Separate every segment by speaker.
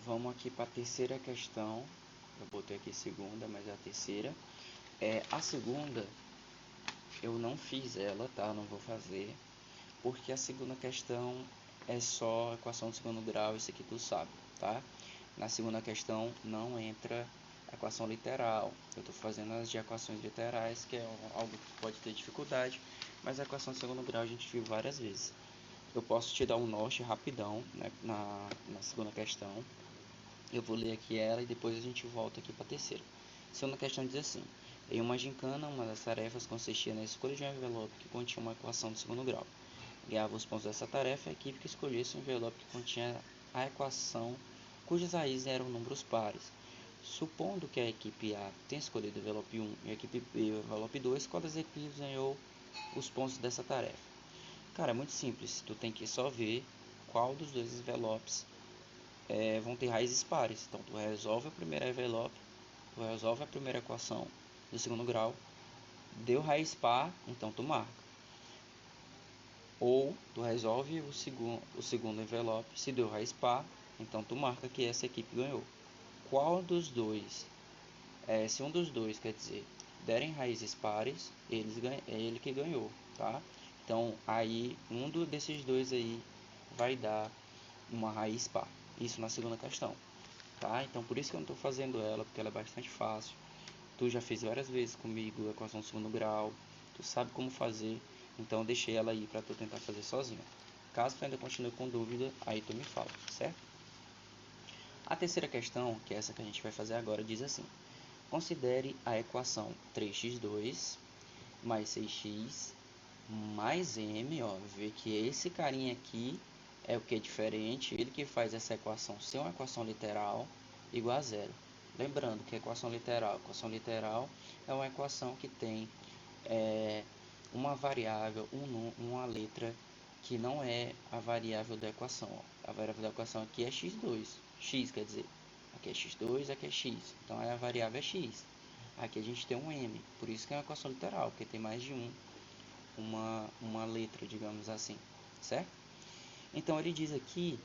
Speaker 1: Vamos aqui para a terceira questão. Eu botei aqui segunda, mas é a terceira. A segunda, eu não fiz ela, tá? Não vou fazer, porque a segunda questão é só equação de segundo grau, isso aqui tu sabe, tá? Na segunda questão não entra equação literal. Eu estou fazendo as de equações literais, que é algo que pode ter dificuldade, mas a equação de segundo grau a gente viu várias vezes. Eu posso te dar um norte rapidão, né, na segunda questão. Eu vou ler aqui ela e depois a gente volta aqui para a terceira. A segunda questão diz assim: em uma gincana, uma das tarefas consistia na escolha de um envelope que continha uma equação de segundo grau. Ganhava os pontos dessa tarefa a equipe que escolhesse um envelope que continha a equação cujas raízes eram números pares. Supondo que a equipe A tenha escolhido o envelope 1 e a equipe B o envelope 2, qual das equipes ganhou os pontos dessa tarefa? Cara, é muito simples. Tu tem que só ver qual dos dois envelopes vão ter raízes pares. Então tu resolve o primeiro envelope, tu resolve a primeira equação do segundo grau, deu raiz par, então tu marca. Ou tu resolve o segundo envelope, se deu raiz par, então tu marca que essa equipe ganhou. Qual dos dois, se um dos dois, quer dizer, derem raízes pares, é ele que ganhou, tá? Então aí desses dois aí vai dar uma raiz par. Isso na segunda questão, tá? Então por isso que eu não estou fazendo ela, porque ela é bastante fácil. Tu já fez várias vezes comigo a equação do segundo grau, tu sabe como fazer, então eu deixei ela aí para tu tentar fazer sozinho. Caso tu ainda continue com dúvida, aí tu me fala, certo? A terceira questão, que é essa que a gente vai fazer agora, diz assim: considere a equação 3x2 mais 6x mais m, ó, vê que esse carinha aqui é o que é diferente, ele que faz essa equação ser uma equação literal igual a zero. Lembrando que a equação literal é uma equação que tem uma variável, uma letra que não é a variável da equação. Ó. A variável da equação aqui é x2, x quer dizer, aqui é x2, aqui é x, então a variável é x. Aqui a gente tem um m, por isso que é uma equação literal, porque tem mais de uma letra, digamos assim, certo? Então ele diz aqui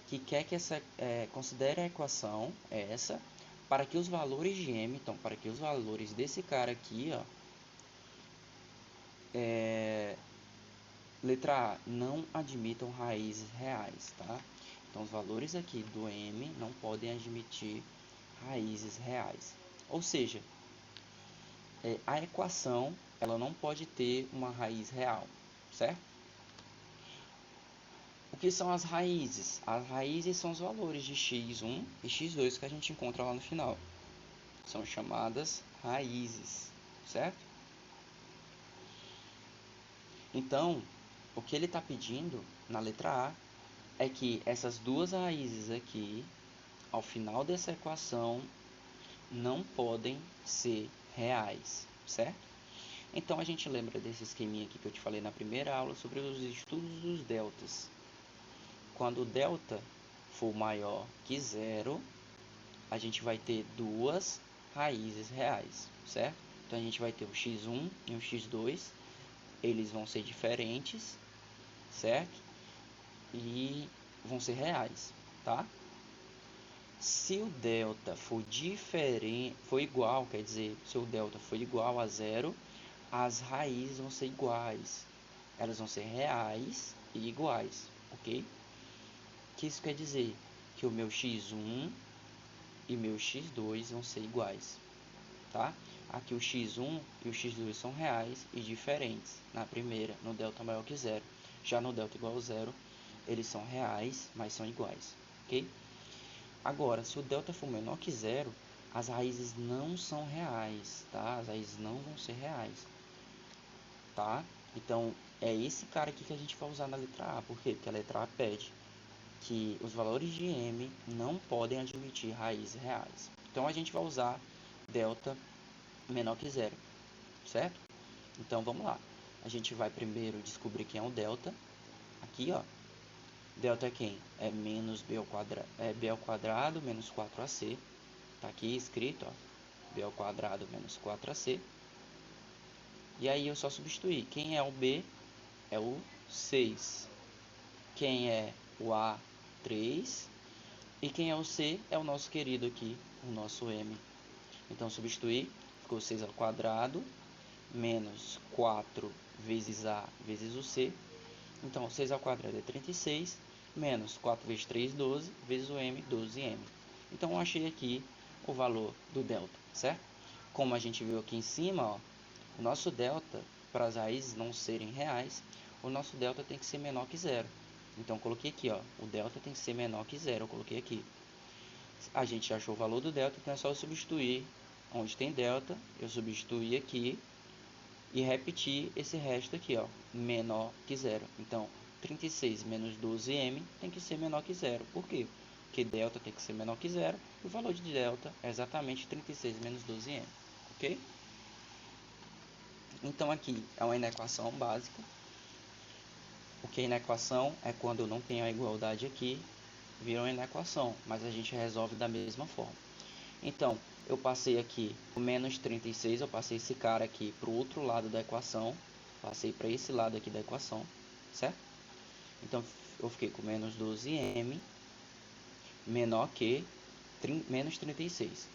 Speaker 1: que quer que considere a equação essa para que os valores de m, então para que os valores desse cara aqui, ó, letra A, não admitam raízes reais, tá? Então os valores aqui do m não podem admitir raízes reais. Ou seja, a equação ela não pode ter uma raiz real, certo? O que são as raízes? As raízes são os valores de x1 e x2 que a gente encontra lá no final. São chamadas raízes, certo? Então, o que ele está pedindo na letra A é que essas duas raízes aqui, ao final dessa equação, não podem ser reais, certo? Então a gente lembra desse esqueminha aqui que eu te falei na primeira aula sobre os estudos dos deltas. Quando o delta for maior que zero, a gente vai ter duas raízes reais, certo? Então a gente vai ter o x1 e o x2, eles vão ser diferentes, certo? E vão ser reais, tá? Se o delta for diferente, for igual, quer dizer, se o delta for igual a zero, as raízes vão ser iguais. Elas vão ser reais e iguais, ok? O que isso quer dizer? Que o meu x1 e meu x2 vão ser iguais, tá? Aqui o x1 e o x2 são reais e diferentes na primeira, no delta maior que zero. Já no delta igual a zero, eles são reais, mas são iguais, ok? Agora, se o delta for menor que zero, as raízes não são reais, tá? As raízes não vão ser reais, tá? Então, é esse cara aqui que a gente vai usar na letra A. Por quê? Porque a letra A pede que os valores de m não podem admitir raízes reais. Então, a gente vai usar delta menor que zero, certo? Então, vamos lá. A gente vai primeiro descobrir quem é o delta. Aqui, ó. Delta é quem? É menos b ao quadrado, b ao quadrado menos 4ac. Tá aqui escrito, ó. B ao quadrado menos 4ac. E aí eu só substituir. Quem é o b? É o 6. Quem é o a? 3. E quem é o C? É o nosso querido aqui, o nosso M. Então, substituir, ficou 6 ao quadrado, menos 4 vezes A vezes o C. Então, 6 ao quadrado é 36, menos 4 vezes 3, 12, vezes o M, 12M. Então, eu achei aqui o valor do delta, certo? Como a gente viu aqui em cima, ó, o nosso delta, para as raízes não serem reais, o nosso delta tem que ser menor que zero. Então, eu coloquei aqui, ó, o delta tem que ser menor que zero, eu coloquei aqui. A gente achou o valor do delta, então é só eu substituir onde tem delta, eu substituir aqui e repetir esse resto aqui, ó, menor que zero. Então, 36 menos 12m tem que ser menor que zero. Por quê? Porque delta tem que ser menor que zero, e o valor de delta é exatamente 36 menos 12m, ok? Então, aqui é uma inequação básica. O que é inequação é quando eu não tenho a igualdade aqui, vira uma inequação, mas a gente resolve da mesma forma. Então, eu passei aqui o menos 36, eu passei esse cara aqui para o outro lado da equação, passei para esse lado aqui da equação, certo? Então, eu fiquei com menos 12m menor que menos 36.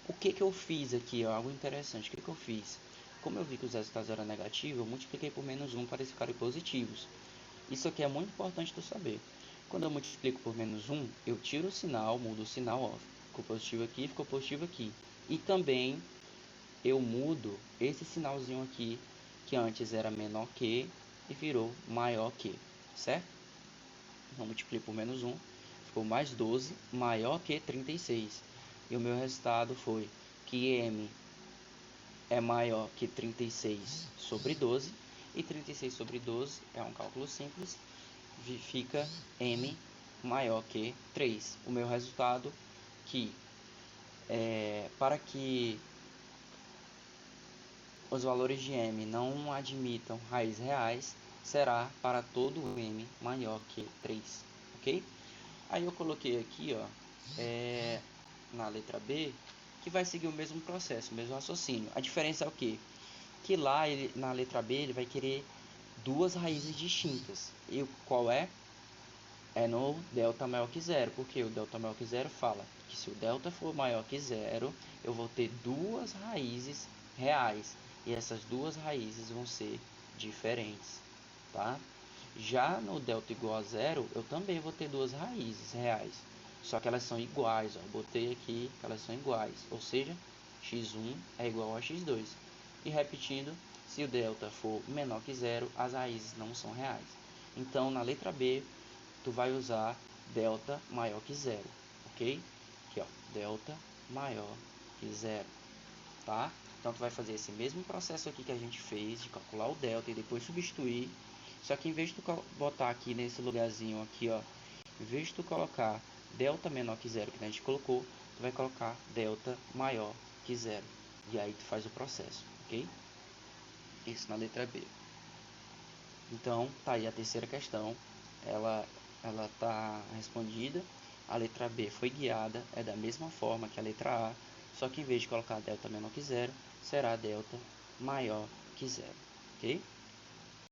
Speaker 1: O que eu fiz aqui? Ó, algo interessante, o que eu fiz? Como eu vi que os resultados eram negativos, eu multipliquei por menos 1 para eles ficarem positivos. Isso aqui é muito importante de saber. Quando eu multiplico por menos 1, eu tiro o sinal, mudo o sinal, ó, ficou positivo aqui, ficou positivo aqui. E também eu mudo esse sinalzinho aqui, que antes era menor que, e virou maior que, certo? Então, multiplico por menos 1, ficou mais 12, maior que 36. E o meu resultado foi que M é maior que 36 sobre 12, e 36 sobre 12 é um cálculo simples, fica M maior que 3. O meu resultado que para que os valores de M não admitam raízes reais, será para todo M maior que 3, ok? Aí eu coloquei aqui, ó, na letra B, que vai seguir o mesmo processo, o mesmo raciocínio. A diferença é o quê? Que lá, na letra B, ele vai querer duas raízes distintas. E qual é? É no delta maior que zero, porque o delta maior que zero fala que se o delta for maior que zero, eu vou ter duas raízes reais, e essas duas raízes vão ser diferentes, tá? Já no delta igual a zero, eu também vou ter duas raízes reais, só que elas são iguais, ó. Botei aqui que elas são iguais, ou seja, x1 é igual a x2. E repetindo, se o delta for menor que zero, as raízes não são reais. Então, na letra B, tu vai usar delta maior que zero, ok? Aqui, ó, delta maior que zero, tá? Então, tu vai fazer esse mesmo processo aqui que a gente fez, de calcular o delta e depois substituir. Só que em vez de tu botar aqui nesse lugarzinho aqui, ó, em vez de tu colocar delta menor que zero, que a gente colocou, tu vai colocar delta maior que zero. E aí tu faz o processo, ok? Isso na letra B. Então, tá aí a terceira questão. Ela tá respondida. A letra B foi guiada, é da mesma forma que a letra A, só que em vez de colocar delta menor que zero, será delta maior que zero, ok?